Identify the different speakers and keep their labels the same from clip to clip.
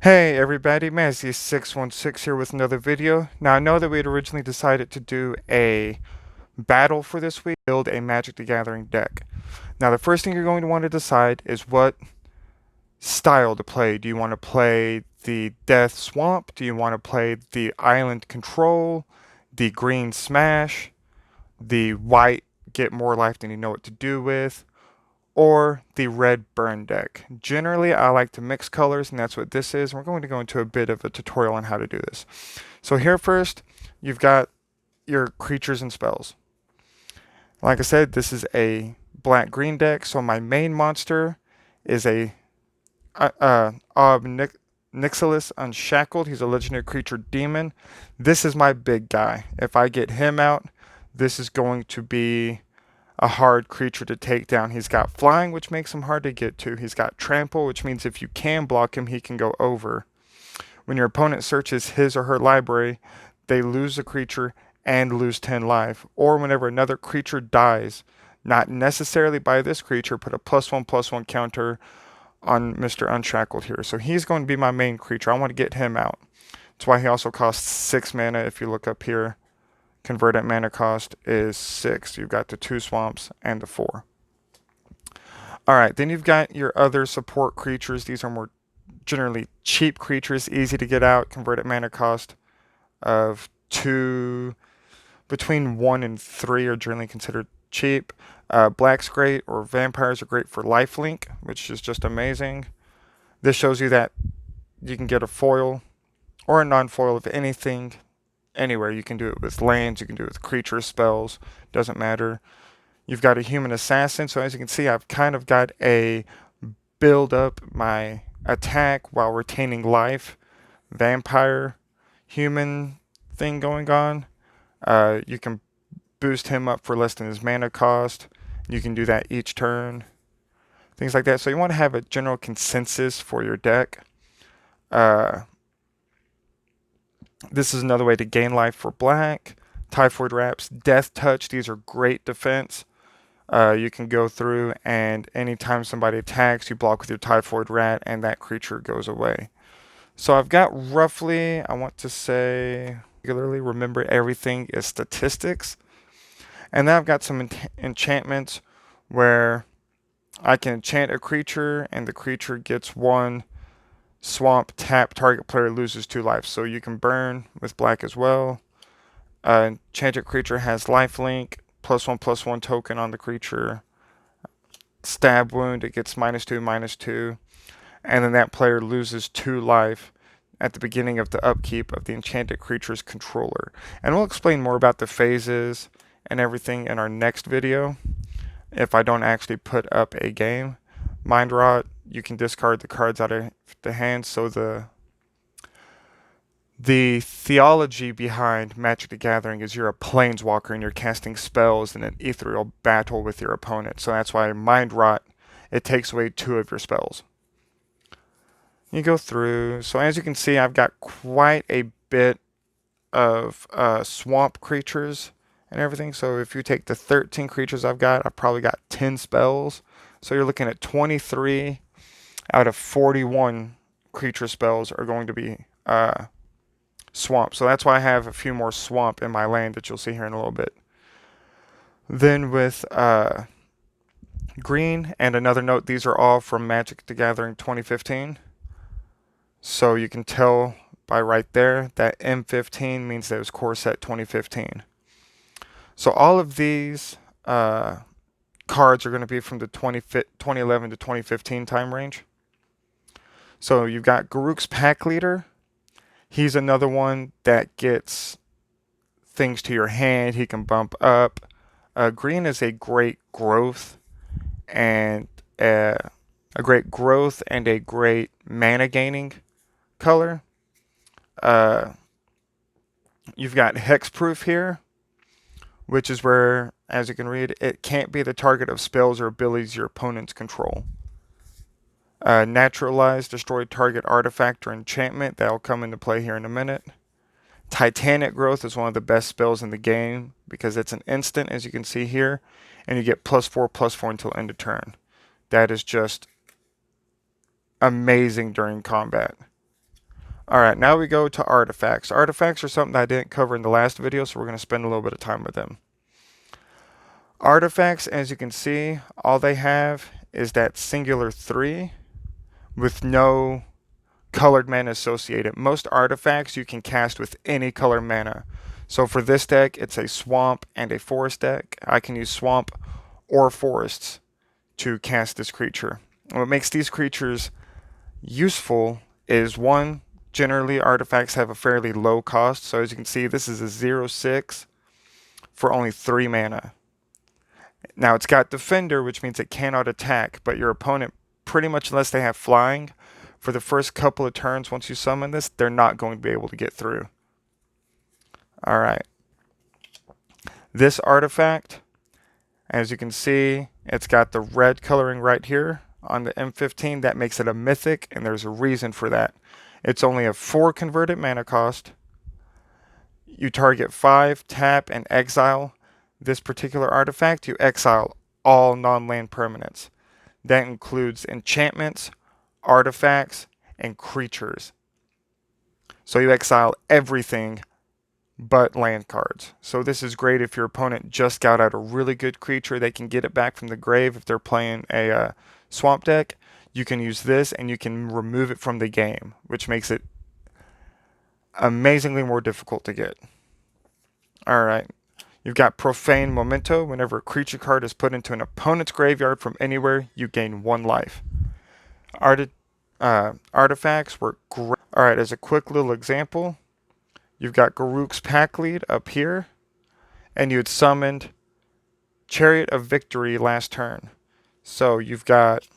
Speaker 1: Hey everybody, Mazzy616 here with another video. Now I know that we had originally decided to do a battle for this week, build a Magic the Gathering deck. Now the first thing you're going to want to decide is what style to play. Do you want to play the Death Swamp? Do you want to play the Island Control? The Green Smash? The White Get More Life Than You Know What to Do With? Or the red burn deck. Generally, I like to mix colors, and that's what this is. We're going to go into a bit of a tutorial on how to do this. So here first, you've got your creatures and spells. Like I said, this is a black-green deck, so my main monster is a Nixilis Unshackled. He's a legendary creature demon. This is my big guy. If I get him out, this is going to be a hard creature to take down. He's got flying, which makes him hard to get to. He's got trample, which means if you can block him, he can go over. When your opponent searches his or her library, they lose a creature and lose 10 life. Or whenever another creature dies, not necessarily by this creature, put a +1/+1 counter on Mr. Unshackled here. So he's going to be my main creature. I want to get him out. That's why he also costs 6 mana if you look up here. Converted mana cost is 6. You've got the 2 swamps and the 4. Alright, then you've got your other support creatures. These are more generally cheap creatures, easy to get out. Converted mana cost of 2, between 1 and 3 are generally considered cheap. Black's great, or vampires are great for lifelink, which is just amazing. This shows you that you can get a foil or a non-foil of anything anywhere. You can do it with lands, you can do it with creature spells, doesn't matter. You've got a human assassin, so as you can see, I've kind of got a build up my attack while retaining life, vampire, human thing going on. You can boost him up for less than his mana cost. You can do that each turn, things like that. So you want to have a general consensus for your deck. This is another way to gain life for black. Typhoid Wraps, Death Touch, these are great defense. You can go through and anytime somebody attacks, you block with your Typhoid Rat and that creature goes away. So I've got roughly, I want to say, regularly remember everything is statistics. And then I've got some enchantments where I can enchant a creature and the creature gets 1 swamp, tap, target player loses 2 life. So you can burn with black as well. Enchanted creature has lifelink, +1/+1 token on the creature. Stab wound, it gets -2/-2. And then that player loses 2 life at the beginning of the upkeep of the enchanted creature's controller. And we'll explain more about the phases and everything in our next video if I don't actually put up a game. Mind Rot, you can discard the cards out of the hand, so the theology behind Magic the Gathering is you're a planeswalker and you're casting spells in an ethereal battle with your opponent. So that's why Mind Rot, it takes away 2 of your spells. You go through. So as you can see, I've got quite a bit of swamp creatures and everything. So if you take the 13 creatures I've probably got 10 spells. So you're looking at 23 out of 41 creature spells are going to be swamp. So that's why I have a few more swamp in my land that you'll see here in a little bit. Then with green, and another note, these are all from Magic the Gathering 2015. So you can tell by right there that M15 means that it was core set 2015. So all of these cards are going to be from the 2011 to 2015 time range. So you've got Garruk's Pack Leader. He's another one that gets things to your hand. He can bump up. Green is a great growth and a great mana gaining color. You've got Hexproof here, which is where, as you can read, it can't be the target of spells or abilities your opponents control. Naturalize, destroy target artifact or enchantment. That'll come into play here in a minute. Titanic Growth is one of the best spells in the game because it's an instant, as you can see here, and you get +4/+4 until end of turn. That is just amazing during combat. Alright, now we go to artifacts. Artifacts are something that I didn't cover in the last video, so we're going to spend a little bit of time with them. Artifacts, as you can see, all they have is that singular 3 with no colored mana associated. Most artifacts you can cast with any color mana. So for this deck, it's a swamp and a forest deck. I can use swamp or forests to cast this creature. And what makes these creatures useful is, one, generally artifacts have a fairly low cost. So as you can see, this is a 0/6 for only 3 mana. Now it's got Defender, which means it cannot attack, but your opponent, pretty much unless they have flying, for the first couple of turns once you summon this, they're not going to be able to get through. Alright. This artifact, as you can see, it's got the red coloring right here on the M15. That makes it a mythic, and there's a reason for that. It's only a 4 converted mana cost. You target 5, tap, and exile this particular artifact. You exile all non-land permanents. That includes enchantments, artifacts, and creatures. So you exile everything but land cards. So this is great if your opponent just got out a really good creature. They can get it back from the grave. If they're playing a swamp deck, you can use this and you can remove it from the game, which makes it amazingly more difficult to get. Alright, you've got Profane Memento. Whenever a creature card is put into an opponent's graveyard from anywhere, you gain 1 life. Artifacts work great. Alright, as a quick little example, you've got Garruk's Pack Lead up here, and you had summoned Chariot of Victory last turn. So you've got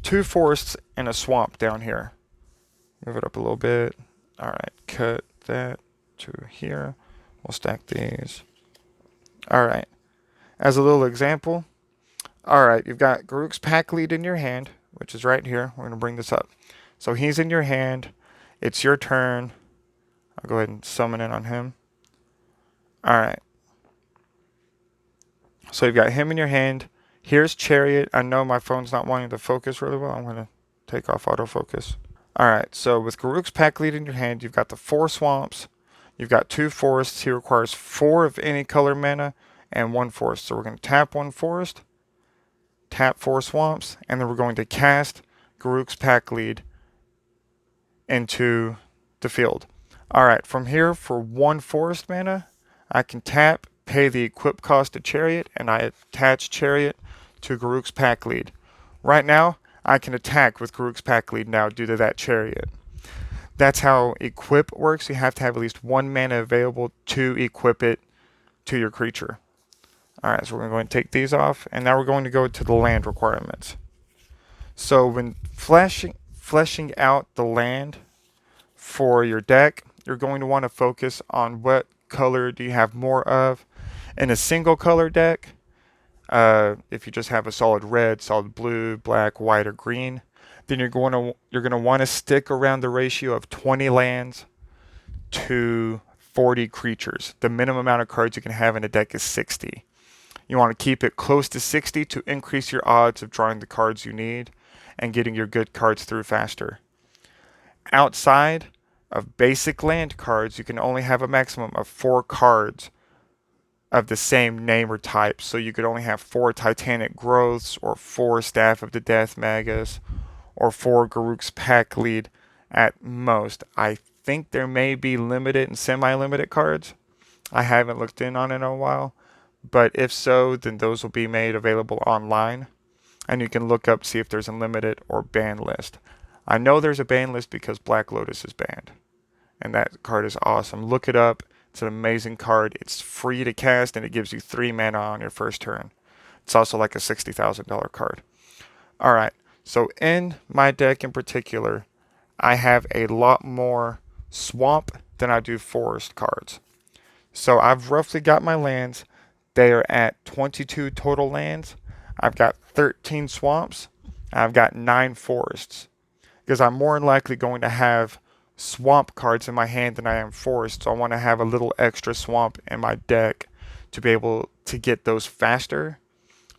Speaker 1: 2 forests and a swamp down here. Move it up a little bit. Alright, cut that to here. We'll stack these. Alright, as a little example, alright, you've got Garruk's Pack Lead in your hand, which is right here. We're going to bring this up. So he's in your hand. It's your turn. I'll go ahead and summon in on him. Alright. So you've got him in your hand. Here's Chariot. I know my phone's not wanting to focus really well. I'm going to take off autofocus. Alright, so with Garruk's Pack Lead in your hand, you've got the 4 swamps. You've got 2 forests. He requires 4 of any color mana and 1 forest. So we're going to tap 1 forest, tap 4 swamps, and then we're going to cast Garruk's Pack Lead into the field. Alright, from here, for 1 forest mana, I can tap, pay the equip cost to Chariot, and I attach Chariot to Garruk's Pack Lead. Right now, I can attack with Garruk's Pack Lead now due to that Chariot. That's how equip works. You have to have at least 1 mana available to equip it to your creature. Alright, so we're going to go ahead and take these off, and now we're going to go to the land requirements. So when fleshing out the land for your deck, you're going to want to focus on what color do you have more of. In a single color deck, if you just have a solid red, solid blue, black, white, or green, then you're going to want to stick around the ratio of 20 lands to 40 creatures. The minimum amount of cards you can have in a deck is 60. You want to keep it close to 60 to increase your odds of drawing the cards you need and getting your good cards through faster. Outside of basic land cards, you can only have a maximum of 4 cards of the same name or type. So you could only have 4 Titanic Growths, or 4 Staff of the Death Magus, or 4 Garruk's Pack Lead at most. I think there may be limited and semi-limited cards. I haven't looked in on it in a while. But if so, then those will be made available online. And you can look up, see if there's a limited or banned list. I know there's a banned list because Black Lotus is banned. And that card is awesome. Look it up. It's an amazing card. It's free to cast, and it gives you 3 mana on your first turn. It's also like a $60,000 card. Alright, so in my deck in particular, I have a lot more swamp than I do forest cards. So I've roughly got my lands. They are at 22 total lands. I've got 13 swamps. I've got 9 forests. Because I'm more than likely going to have swamp cards in my hand than I am forest, so I want to have a little extra swamp in my deck to be able to get those faster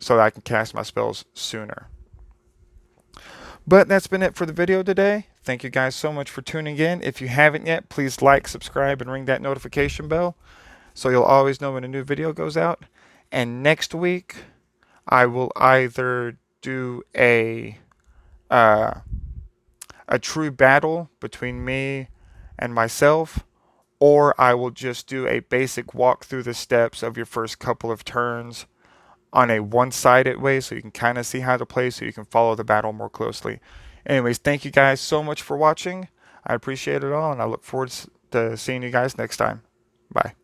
Speaker 1: so that I can cast my spells sooner. But that's been it for the video today. Thank you guys so much for tuning in. If you haven't yet, please like, subscribe, and ring that notification bell so you'll always know when a new video goes out. And next week, I will either do uh, a true battle between me and myself, or I will just do a basic walk through the steps of your first couple of turns on a one-sided way so you can kind of see how to play so you can follow the battle more closely. Anyways, thank you guys so much for watching. I appreciate it all, and I look forward to seeing you guys next time. Bye.